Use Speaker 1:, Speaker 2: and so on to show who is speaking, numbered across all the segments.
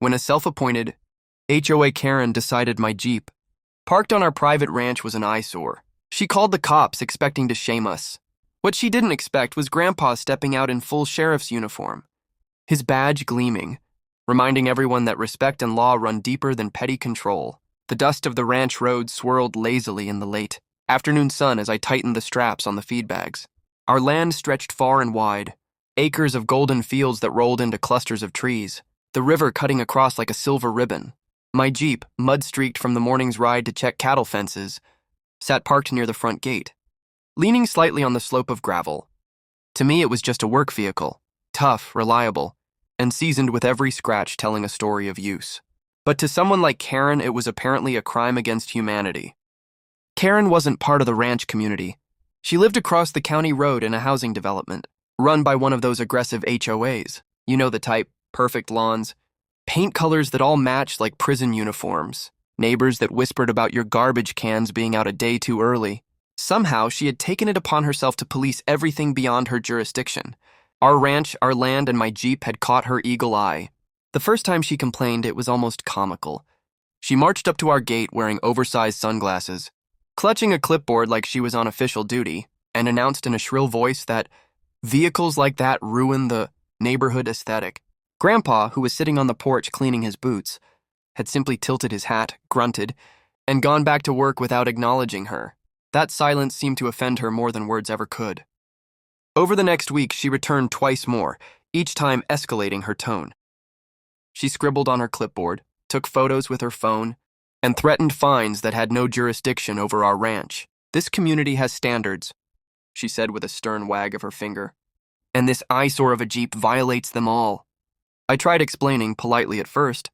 Speaker 1: when a self-appointed HOA Karen decided my Jeep, parked on our private ranch, was an eyesore. She called the cops, expecting to shame us. What she didn't expect was Grandpa stepping out in full sheriff's uniform, his badge gleaming, reminding everyone that respect and law run deeper than petty control. The dust of the ranch road swirled lazily in the late afternoon sun as I tightened the straps on the feed bags. Our land stretched far and wide, acres of golden fields that rolled into clusters of trees, the river cutting across like a silver ribbon. My Jeep, mud-streaked from the morning's ride to check cattle fences, sat parked near the front gate, leaning slightly on the slope of gravel. To me, it was just a work vehicle, tough, reliable, and seasoned with every scratch telling a story of use. But to someone like Karen, it was apparently a crime against humanity. Karen wasn't part of the ranch community. She lived across the county road in a housing development, run by one of those aggressive HOAs. You know the type, perfect lawns, paint colors that all matched like prison uniforms, neighbors that whispered about your garbage cans being out a day too early. Somehow, she had taken it upon herself to police everything beyond her jurisdiction. Our ranch, our land, and my Jeep had caught her eagle eye. The first time she complained, it was almost comical. She marched up to our gate wearing oversized sunglasses, clutching a clipboard like she was on official duty, and announced in a shrill voice that vehicles like that ruin the neighborhood aesthetic. Grandpa, who was sitting on the porch cleaning his boots, had simply tilted his hat, grunted, and gone back to work without acknowledging her. That silence seemed to offend her more than words ever could. Over the next week, she returned twice more, each time escalating her tone. She scribbled on her clipboard, took photos with her phone, and threatened fines that had no jurisdiction over our ranch. "This community has standards," she said with a stern wag of her finger, "and this eyesore of a Jeep violates them all." I tried explaining, politely at first,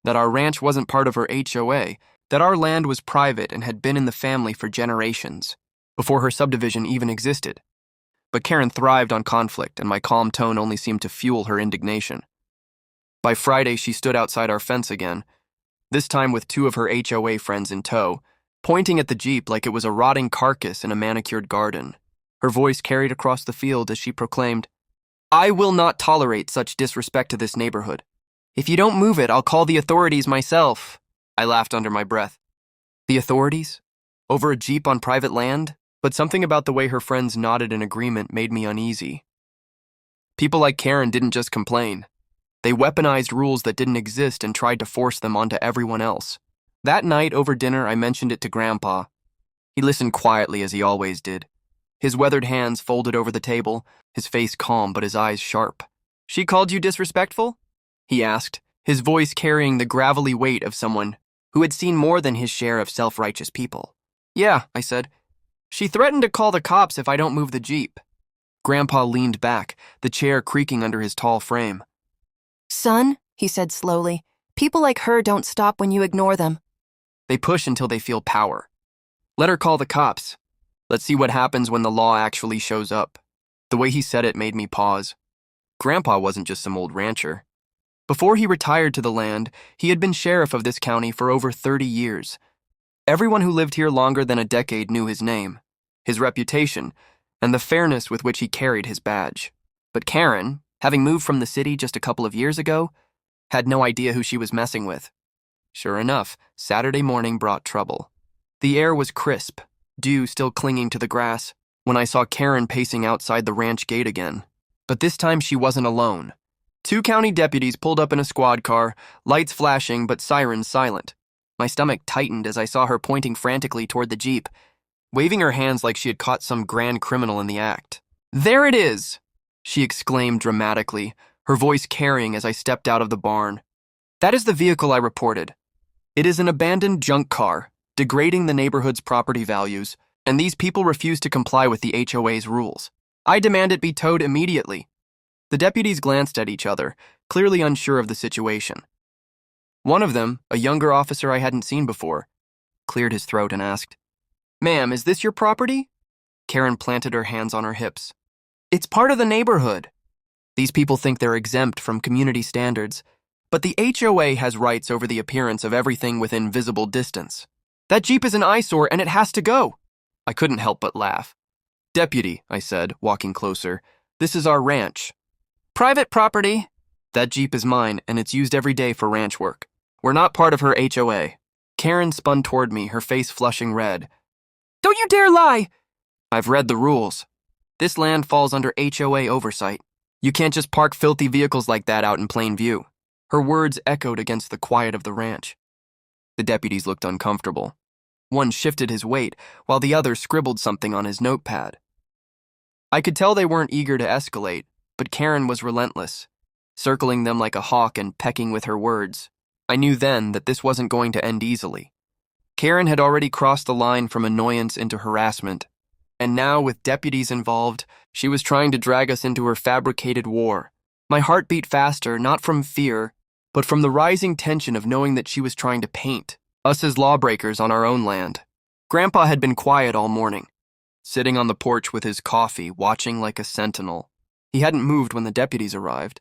Speaker 1: that our ranch wasn't part of her HOA, that our land was private and had been in the family for generations, before her subdivision even existed. But Karen thrived on conflict, and my calm tone only seemed to fuel her indignation. By Friday, she stood outside our fence again, this time with two of her HOA friends in tow, pointing at the Jeep like it was a rotting carcass in a manicured garden. Her voice carried across the field as she proclaimed, "I will not tolerate such disrespect to this neighborhood. If you don't move it, I'll call the authorities myself." I laughed under my breath. The authorities? Over a Jeep on private land? But something about the way her friends nodded in agreement made me uneasy. People like Karen didn't just complain. They weaponized rules that didn't exist and tried to force them onto everyone else. That night over dinner, I mentioned it to Grandpa. He listened quietly as he always did, his weathered hands folded over the table, his face calm but his eyes sharp. "She called you disrespectful?" he asked, his voice carrying the gravelly weight of someone who had seen more than his share of self-righteous people. "Yeah," I said. "She threatened to call the cops if I don't move the Jeep." Grandpa leaned back, the chair creaking under his tall frame.
Speaker 2: "Son," he said slowly, "people like her don't stop when you ignore them."
Speaker 1: "They push until they feel power. Let her call the cops. Let's see what happens when the law actually shows up." The way he said it made me pause. Grandpa wasn't just some old rancher. Before he retired to the land, he had been sheriff of this county for over 30 years. Everyone who lived here longer than a decade knew his name, his reputation, and the fairness with which he carried his badge. But Karen, having moved from the city just a couple of years ago, had no idea who she was messing with. Sure enough, Saturday morning brought trouble. The air was crisp, dew still clinging to the grass, when I saw Karen pacing outside the ranch gate again. But this time she wasn't alone. 2 county deputies pulled up in a squad car, lights flashing but sirens silent. My stomach tightened as I saw her pointing frantically toward the Jeep, waving her hands like she had caught some grand criminal in the act. "There it is!" she exclaimed dramatically, her voice carrying as I stepped out of the barn. "That is the vehicle I reported. It is an abandoned junk car, degrading the neighborhood's property values, and these people refuse to comply with the HOA's rules. I demand it be towed immediately." The deputies glanced at each other, clearly unsure of the situation. One of them, a younger officer I hadn't seen before, cleared his throat and asked, "Ma'am, is this your property?" Karen planted her hands on her hips. "It's part of the neighborhood. These people think they're exempt from community standards, but the HOA has rights over the appearance of everything within visible distance. That Jeep is an eyesore and it has to go." I couldn't help but laugh. "Deputy," I said, walking closer, "this is our ranch." "Private property," That Jeep is mine, and it's used every day for ranch work. We're not part of her HOA. Karen spun toward me, her face flushing red. Don't you dare lie! I've read the rules. This land falls under HOA oversight. You can't just park filthy vehicles like that out in plain view. Her words echoed against the quiet of the ranch. The deputies looked uncomfortable. One shifted his weight, while the other scribbled something on his notepad. I could tell they weren't eager to escalate, but Karen was relentless, circling them like a hawk and pecking with her words. I knew then that this wasn't going to end easily. Karen had already crossed the line from annoyance into harassment, and now, with deputies involved, she was trying to drag us into her fabricated war. My heart beat faster, not from fear, but from the rising tension of knowing that she was trying to paint us as lawbreakers on our own land. Grandpa had been quiet all morning, sitting on the porch with his coffee, watching like a sentinel. He hadn't moved when the deputies arrived,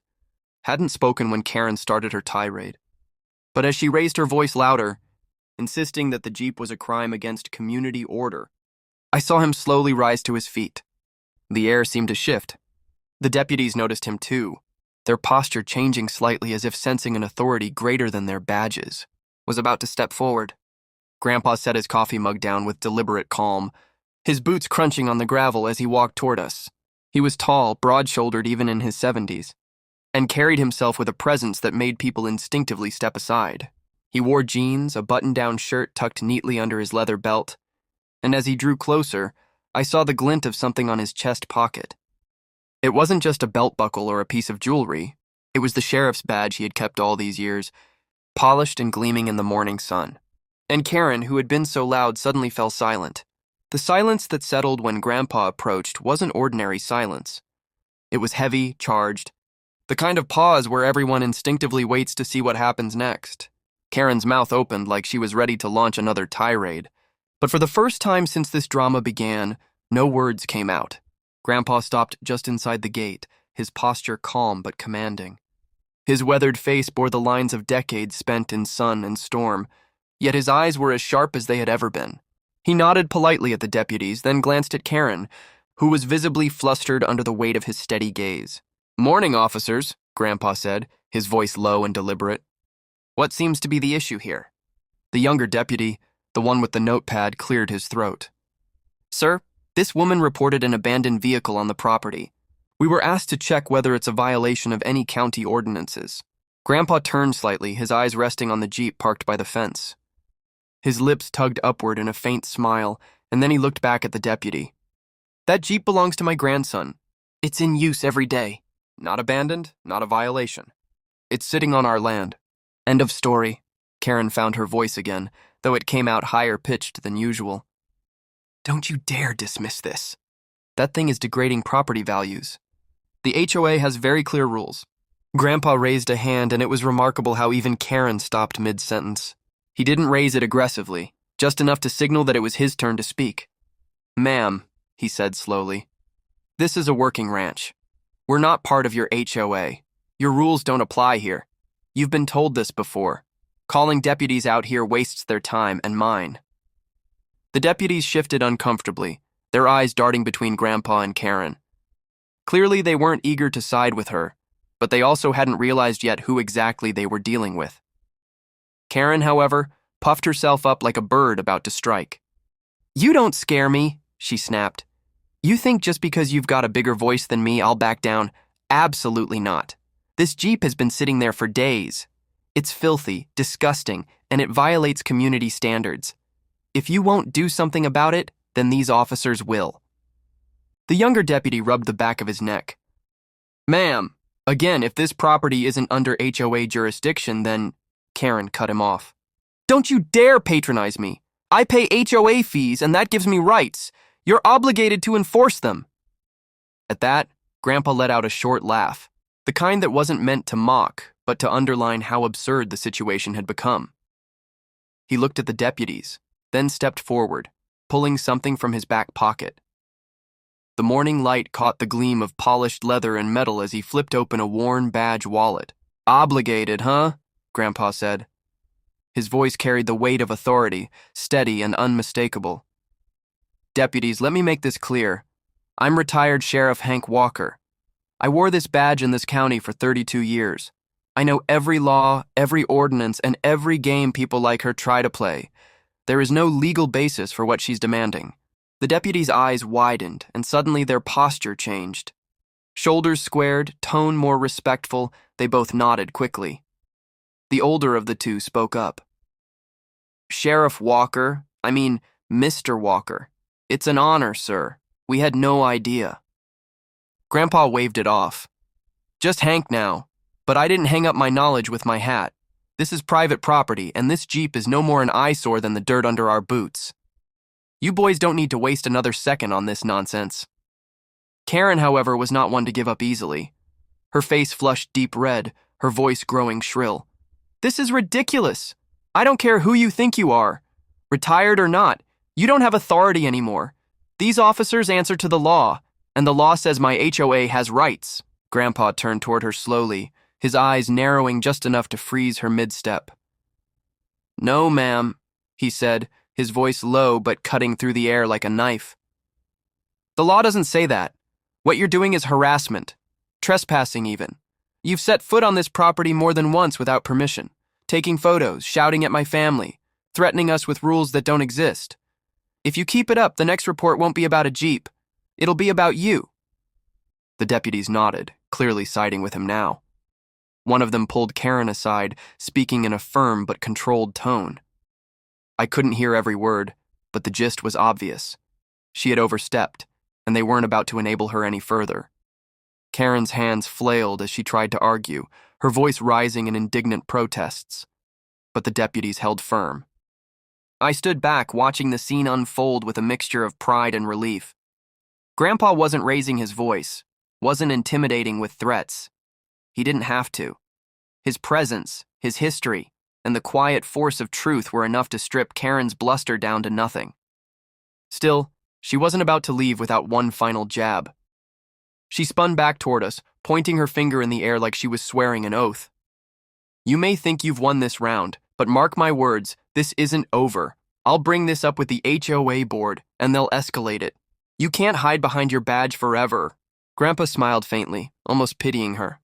Speaker 1: hadn't spoken when Karen started her tirade. But as she raised her voice louder, insisting that the Jeep was a crime against community order, I saw him slowly rise to his feet. The air seemed to shift. The deputies noticed him too, their posture changing slightly as if sensing an authority greater than their badges. Was about to step forward. Grandpa set his coffee mug down with deliberate calm, his boots crunching on the gravel as he walked toward us. He was tall, broad-shouldered even in his 70s, and carried himself with a presence that made people instinctively step aside. He wore jeans, a button-down shirt tucked neatly under his leather belt, and as he drew closer, I saw the glint of something on his chest pocket. It wasn't just a belt buckle or a piece of jewelry. It was the sheriff's badge he had kept all these years, polished and gleaming in the morning sun. And Karen, who had been so loud, suddenly fell silent. The silence that settled when Grandpa approached wasn't ordinary silence. It was heavy, charged, the kind of pause where everyone instinctively waits to see what happens next. Karen's mouth opened like she was ready to launch another tirade. But for the first time since this drama began, no words came out. Grandpa stopped just inside the gate, his posture calm but commanding. His weathered face bore the lines of decades spent in sun and storm, yet his eyes were as sharp as they had ever been. He nodded politely at the deputies, then glanced at Karen, who was visibly flustered under the weight of his steady gaze. "Morning, officers," Grandpa said, his voice low and deliberate. "What seems to be the issue here?" The younger deputy, the one with the notepad, cleared his throat. "Sir, this woman reported an abandoned vehicle on the property. We were asked to check whether it's a violation of any county ordinances." Grandpa turned slightly, his eyes resting on the Jeep parked by the fence. His lips tugged upward in a faint smile, and then he looked back at the deputy. "That Jeep belongs to my grandson. It's in use every day. Not abandoned, not a violation. It's sitting on our land." End of story. Karen found her voice again, though it came out higher-pitched than usual. "Don't you dare dismiss this. That thing is degrading property values. The HOA has very clear rules." Grandpa raised a hand, and it was remarkable how even Karen stopped mid-sentence. He didn't raise it aggressively, just enough to signal that it was his turn to speak. "Ma'am," he said slowly, "this is a working ranch. We're not part of your HOA. Your rules don't apply here. You've been told this before. Calling deputies out here wastes their time and mine." The deputies shifted uncomfortably, their eyes darting between Grandpa and Karen. Clearly, they weren't eager to side with her, but they also hadn't realized yet who exactly they were dealing with. Karen, however, puffed herself up like a bird about to strike. "You don't scare me," she snapped. "You think just because you've got a bigger voice than me, I'll back down? Absolutely not. This Jeep has been sitting there for days. It's filthy, disgusting, and it violates community standards. If you won't do something about it, then these officers will." The younger deputy rubbed the back of his neck. "Ma'am, again, if this property isn't under HOA jurisdiction, then..." Karen cut him off. "Don't you dare patronize me. I pay HOA fees, and that gives me rights. You're obligated to enforce them." At that, Grandpa let out a short laugh, the kind that wasn't meant to mock, but to underline how absurd the situation had become. He looked at the deputies, then stepped forward, pulling something from his back pocket. The morning light caught the gleam of polished leather and metal as he flipped open a worn badge wallet. "Obligated, huh?" Grandpa said. His voice carried the weight of authority, steady and unmistakable. "Deputies, let me make this clear. I'm retired Sheriff Hank Walker. I wore this badge in this county for 32 years. I know every law, every ordinance, and every game people like her try to play. There is no legal basis for what she's demanding. The deputy's eyes widened, and suddenly their posture changed. Shoulders squared, tone more respectful, they both nodded quickly. The older of the two spoke up. Sheriff Walker, Mr. Walker. It's an honor, sir. We had no idea. Grandpa waved it off. Just Hank now, but I didn't hang up my knowledge with my hat. This is private property, and this Jeep is no more an eyesore than the dirt under our boots. You boys don't need to waste another second on this nonsense. Karen, however, was not one to give up easily. Her face flushed deep red, her voice growing shrill. This is ridiculous. I don't care who you think you are. Retired or not, you don't have authority anymore. These officers answer to the law, and the law says my HOA has rights. Grandpa turned toward her slowly, his eyes narrowing just enough to freeze her mid-step. No, ma'am, he said, his voice low but cutting through the air like a knife. The law doesn't say that. What you're doing is harassment, trespassing even. You've set foot on this property more than once without permission, taking photos, shouting at my family, threatening us with rules that don't exist. If you keep it up, the next report won't be about a Jeep. It'll be about you. The deputies nodded, clearly siding with him now. One of them pulled Karen aside, speaking in a firm but controlled tone. I couldn't hear every word, but the gist was obvious. She had overstepped, and they weren't about to enable her any further. Karen's hands flailed as she tried to argue, her voice rising in indignant protests. But the deputies held firm. I stood back, watching the scene unfold with a mixture of pride and relief. Grandpa wasn't raising his voice, wasn't intimidating with threats. He didn't have to. His presence, his history, and the quiet force of truth were enough to strip Karen's bluster down to nothing. Still, she wasn't about to leave without one final jab. She spun back toward us, pointing her finger in the air like she was swearing an oath. You may think you've won this round, but mark my words, this isn't over. I'll bring this up with the HOA board, and they'll escalate it. You can't hide behind your badge forever. Grandpa smiled faintly, almost pitying her.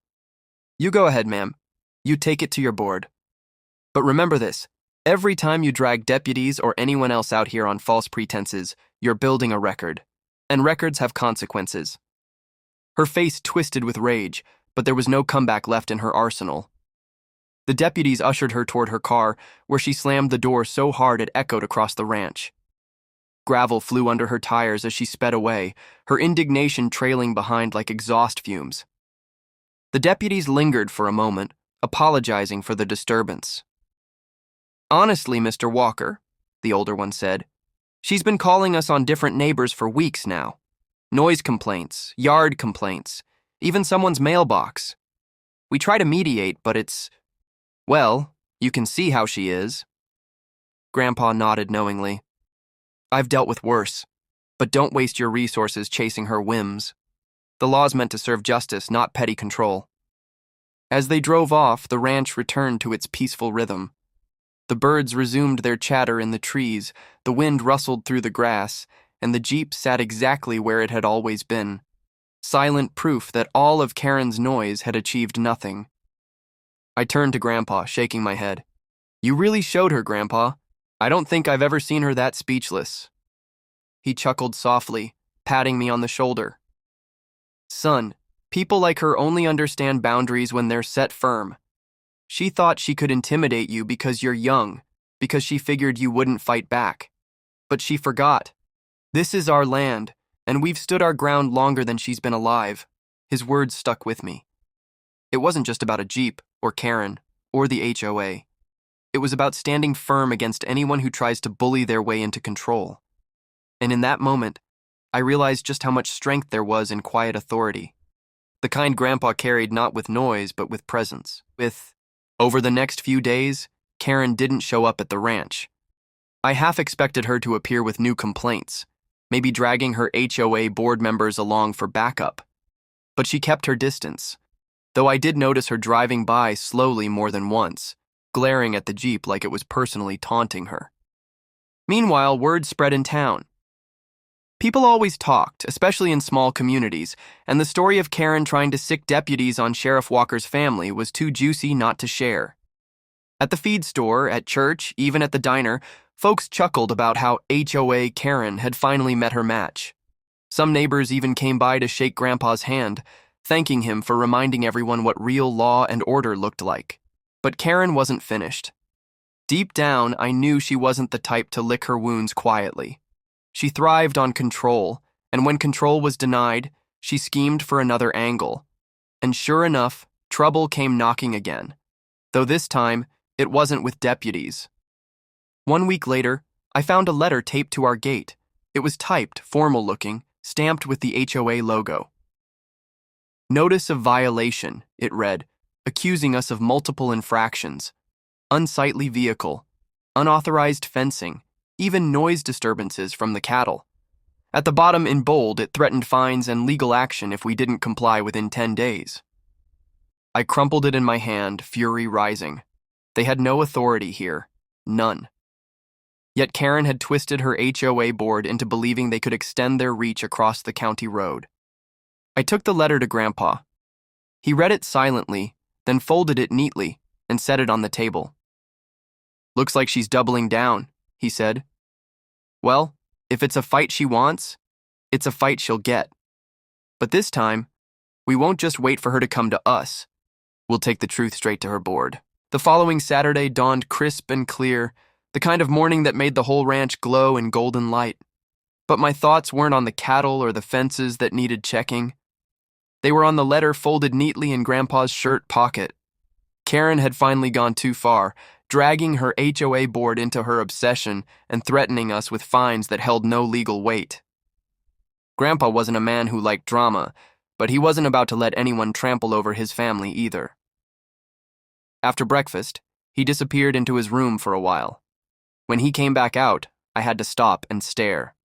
Speaker 1: You go ahead, ma'am. You take it to your board. But remember this, every time you drag deputies or anyone else out here on false pretenses, you're building a record. And records have consequences. Her face twisted with rage, but there was no comeback left in her arsenal. The deputies ushered her toward her car, where she slammed the door so hard it echoed across the ranch. Gravel flew under her tires as she sped away, her indignation trailing behind like exhaust fumes. The deputies lingered for a moment, apologizing for the disturbance. Honestly, Mr. Walker, the older one said, she's been calling us on different neighbors for weeks now. Noise complaints, yard complaints, even someone's mailbox. We try to mediate, but well, you can see how she is. Grandpa nodded knowingly. I've dealt with worse, but don't waste your resources chasing her whims. The law's meant to serve justice, not petty control. As they drove off, the ranch returned to its peaceful rhythm. The birds resumed their chatter in the trees, the wind rustled through the grass, and the Jeep sat exactly where it had always been. Silent proof that all of Karen's noise had achieved nothing. I turned to Grandpa, shaking my head. You really showed her, Grandpa. I don't think I've ever seen her that speechless. He chuckled softly, patting me on the shoulder. Son, people like her only understand boundaries when they're set firm. She thought she could intimidate you because you're young, because she figured you wouldn't fight back. But she forgot. This is our land, and we've stood our ground longer than she's been alive. His words stuck with me. It wasn't just about a Jeep, or Karen, or the HOA. It was about standing firm against anyone who tries to bully their way into control. And in that moment, I realized just how much strength there was in quiet authority. The kind Grandpa carried not with noise, but with presence. Over the next few days, Karen didn't show up at the ranch. I half expected her to appear with new complaints, maybe dragging her HOA board members along for backup. But she kept her distance, though I did notice her driving by slowly more than once, glaring at the Jeep like it was personally taunting her. Meanwhile, word spread in town. People always talked, especially in small communities, and the story of Karen trying to sic deputies on Sheriff Walker's family was too juicy not to share. At the feed store, at church, even at the diner, folks chuckled about how HOA Karen had finally met her match. Some neighbors even came by to shake Grandpa's hand, thanking him for reminding everyone what real law and order looked like. But Karen wasn't finished. Deep down, I knew she wasn't the type to lick her wounds quietly. She thrived on control, and when control was denied, she schemed for another angle. And sure enough, trouble came knocking again. Though this time, it wasn't with deputies. 1 week later, I found a letter taped to our gate. It was typed, formal-looking, stamped with the HOA logo. Notice of violation, it read, accusing us of multiple infractions. Unsightly vehicle, unauthorized fencing, even noise disturbances from the cattle. At the bottom in bold, it threatened fines and legal action if we didn't comply within 10 days. I crumpled it in my hand, fury rising. They had no authority here. None. Yet Karen had twisted her HOA board into believing they could extend their reach across the county road. I took the letter to Grandpa. He read it silently, then folded it neatly and set it on the table. "Looks like she's doubling down," he said. "Well, if it's a fight she wants, it's a fight she'll get. But this time, we won't just wait for her to come to us. We'll take the truth straight to her board." The following Saturday dawned crisp and clear, the kind of morning that made the whole ranch glow in golden light. But my thoughts weren't on the cattle or the fences that needed checking. They were on the letter folded neatly in Grandpa's shirt pocket. Karen had finally gone too far, dragging her HOA board into her obsession and threatening us with fines that held no legal weight. Grandpa wasn't a man who liked drama, but he wasn't about to let anyone trample over his family either. After breakfast, he disappeared into his room for a while. When he came back out, I had to stop and stare.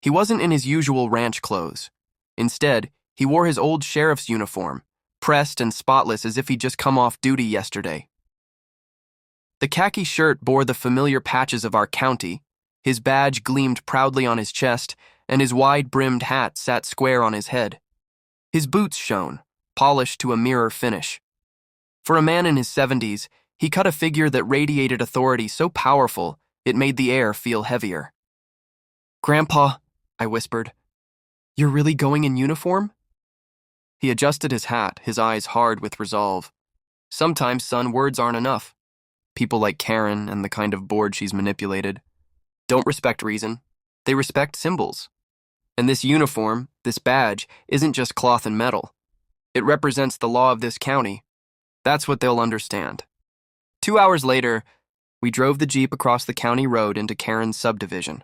Speaker 1: He wasn't in his usual ranch clothes. Instead, he wore his old sheriff's uniform, pressed and spotless as if he'd just come off duty yesterday. The khaki shirt bore the familiar patches of our county, his badge gleamed proudly on his chest, and his wide-brimmed hat sat square on his head. His boots shone, polished to a mirror finish. For a man in his 70s, he cut a figure that radiated authority so powerful it made the air feel heavier. "Grandpa," I whispered, "you're really going in uniform?" He adjusted his hat, his eyes hard with resolve. "Sometimes, son, words aren't enough. People like Karen and the kind of board she's manipulated don't respect reason. They respect symbols. And this uniform, this badge, isn't just cloth and metal. It represents the law of this county. That's what they'll understand." 2 hours later, we drove the Jeep across the county road into Karen's subdivision.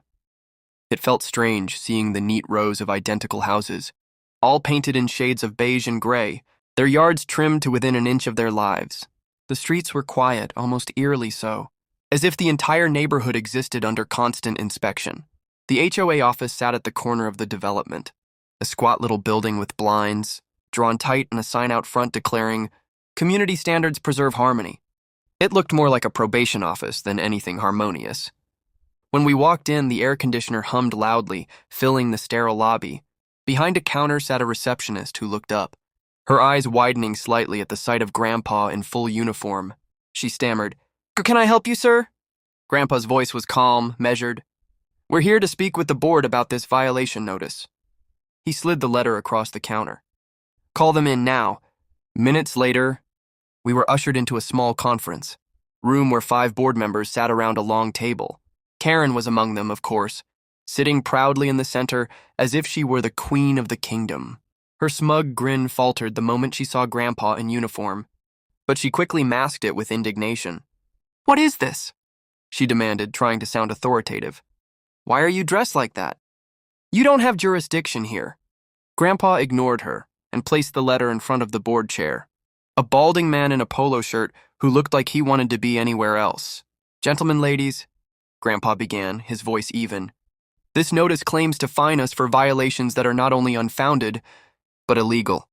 Speaker 1: It felt strange seeing the neat rows of identical houses, all painted in shades of beige and gray, their yards trimmed to within an inch of their lives. The streets were quiet, almost eerily so, as if the entire neighborhood existed under constant inspection. The HOA office sat at the corner of the development, a squat little building with blinds, drawn tight and a sign out front declaring, "Community standards preserve harmony." It looked more like a probation office than anything harmonious. When we walked in, the air conditioner hummed loudly, filling the sterile lobby. Behind a counter sat a receptionist who looked up, her eyes widening slightly at the sight of Grandpa in full uniform. She stammered, "Can I help you, sir?" Grandpa's voice was calm, measured. "We're here to speak with the board about this violation notice." He slid the letter across the counter. "Call them in now." Minutes later, we were ushered into a small conference room where 5 board members sat around a long table. Karen was among them, of course, sitting proudly in the center as if she were the queen of the kingdom. Her smug grin faltered the moment she saw Grandpa in uniform, but she quickly masked it with indignation. "What is this?" she demanded, trying to sound authoritative. "Why are you dressed like that? You don't have jurisdiction here." Grandpa ignored her and placed the letter in front of the board chair. A balding man in a polo shirt who looked like he wanted to be anywhere else. "Gentlemen, ladies," Grandpa began, his voice even, "this notice claims to fine us for violations that are not only unfounded, but illegal.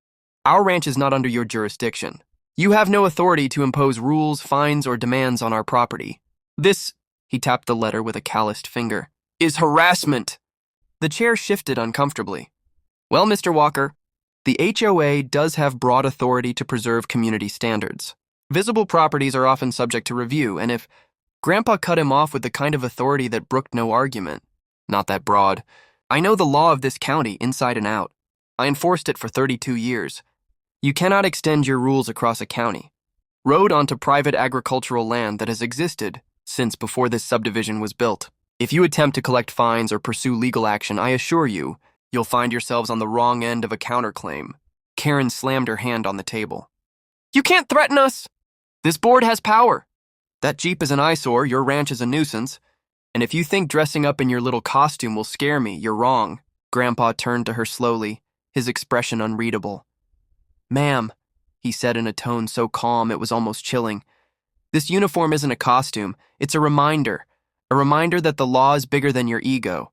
Speaker 1: Our ranch is not under your jurisdiction. You have no authority to impose rules, fines, or demands on our property. This," he tapped the letter with a calloused finger, "is harassment." The chair shifted uncomfortably. Well, Mr. Walker, the HOA does have broad authority to preserve community standards. Visible properties are often subject to review, and if Grandpa cut him off with the kind of authority that brooked no argument, not that broad. I know the law of this county inside and out. I enforced it for 32 years. You cannot extend your rules across a county. Road onto private agricultural land that has existed since before this subdivision was built. If you attempt to collect fines or pursue legal action, I assure you, you'll find yourselves on the wrong end of a counterclaim. Karen slammed her hand on the table. You can't threaten us! This board has power. That Jeep is an eyesore, your ranch is a nuisance. And if you think dressing up in your little costume will scare me, you're wrong. Grandpa turned to her slowly, his expression unreadable. Ma'am, he said in a tone so calm it was almost chilling. This uniform isn't a costume, it's a reminder that the law is bigger than your ego.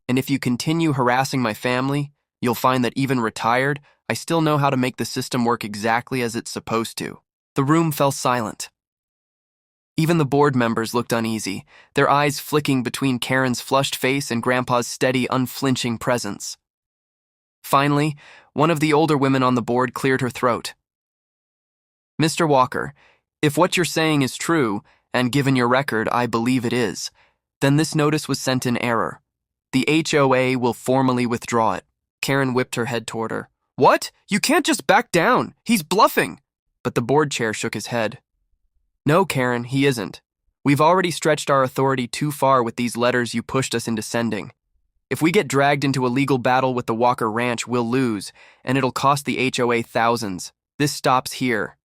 Speaker 1: And if you continue harassing my family, you'll find that even retired, I still know how to make the system work exactly as it's supposed to. The room fell silent. Even the board members looked uneasy, their eyes flicking between Karen's flushed face and Grandpa's steady, unflinching presence. Finally, one of the older women on the board cleared her throat. Mr. Walker, if what you're saying is true, and given your record, I believe it is, then this notice was sent in error. The HOA will formally withdraw it. Karen whipped her head toward her. What? You can't just back down. He's bluffing. But the board chair shook his head. No, Karen, he isn't. We've already stretched our authority too far with these letters you pushed us into sending. If we get dragged into a legal battle with the Walker Ranch, we'll lose, and it'll cost the HOA thousands. This stops here.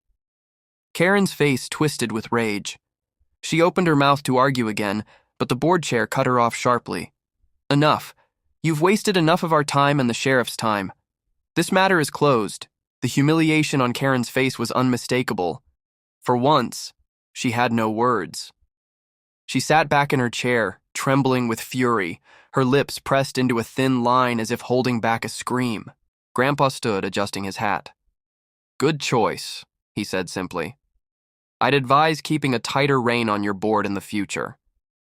Speaker 1: Karen's face twisted with rage. She opened her mouth to argue again, but the board chair cut her off sharply. Enough. You've wasted enough of our time and the sheriff's time. This matter is closed. The humiliation on Karen's face was unmistakable. For once, she had no words. She sat back in her chair, trembling with fury, her lips pressed into a thin line as if holding back a scream. Grandpa stood, adjusting his hat. Good choice, he said simply. I'd advise keeping a tighter rein on your board in the future.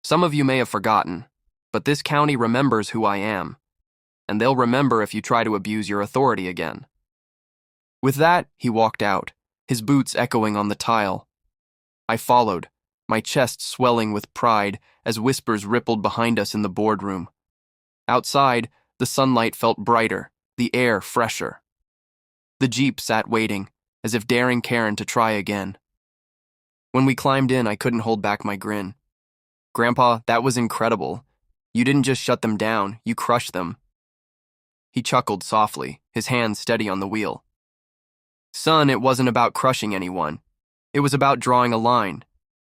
Speaker 1: Some of you may have forgotten, but this county remembers who I am, and they'll remember if you try to abuse your authority again. With that, he walked out, his boots echoing on the tile. I followed, my chest swelling with pride as whispers rippled behind us in the boardroom. Outside, the sunlight felt brighter, the air fresher. The Jeep sat waiting, as if daring Karen to try again. When we climbed in, I couldn't hold back my grin. Grandpa, that was incredible. You didn't just shut them down, you crushed them. He chuckled softly, his hands steady on the wheel. Son, it wasn't about crushing anyone. It was about drawing a line.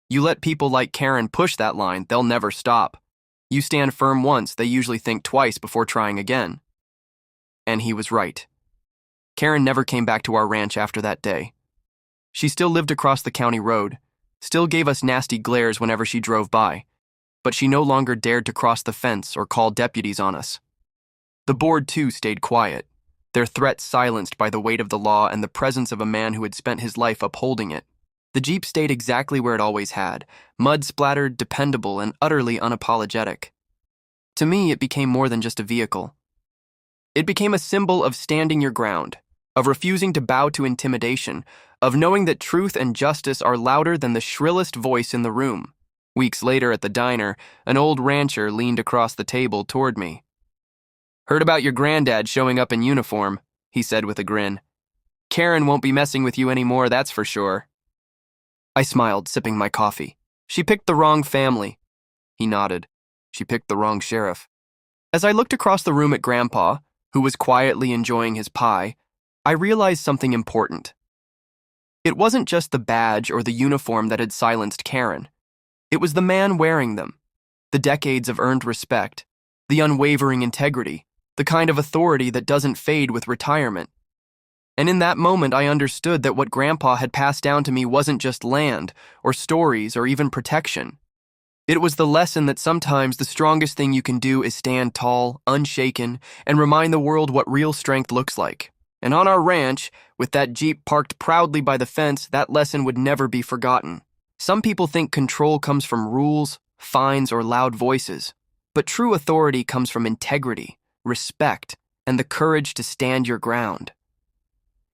Speaker 1: You let people like Karen push that line, they'll never stop. You stand firm once, they usually think twice before trying again. And he was right. Karen never came back to our ranch after that day. She still lived across the county road, still gave us nasty glares whenever she drove by, but she no longer dared to cross the fence or call deputies on us. The board, too, stayed quiet, their threats silenced by the weight of the law and the presence of a man who had spent his life upholding it. The Jeep stayed exactly where it always had, mud-splattered, dependable, and utterly unapologetic. To me, it became more than just a vehicle. It became a symbol of standing your ground, of refusing to bow to intimidation, of knowing that truth and justice are louder than the shrillest voice in the room. Weeks later at the diner, an old rancher leaned across the table toward me. Heard about your granddad showing up in uniform, he said with a grin. Karen won't be messing with you anymore, that's for sure. I smiled, sipping my coffee. She picked the wrong family. He nodded. She picked the wrong sheriff. As I looked across the room at Grandpa, who was quietly enjoying his pie, I realized something important. It wasn't just the badge or the uniform that had silenced Karen. It was the man wearing them, the decades of earned respect, the unwavering integrity, the kind of authority that doesn't fade with retirement. And in that moment, I understood that what Grandpa had passed down to me wasn't just land, or stories, or even protection. It was the lesson that sometimes the strongest thing you can do is stand tall, unshaken, and remind the world what real strength looks like. And on our ranch, with that Jeep parked proudly by the fence, that lesson would never be forgotten. Some people think control comes from rules, fines, or loud voices. But true authority comes from integrity, respect, and the courage to stand your ground.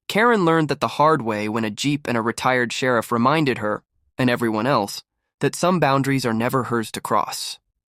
Speaker 1: Karen learned that the hard way when a Jeep and a retired sheriff reminded her, and everyone else, that some boundaries are never hers to cross.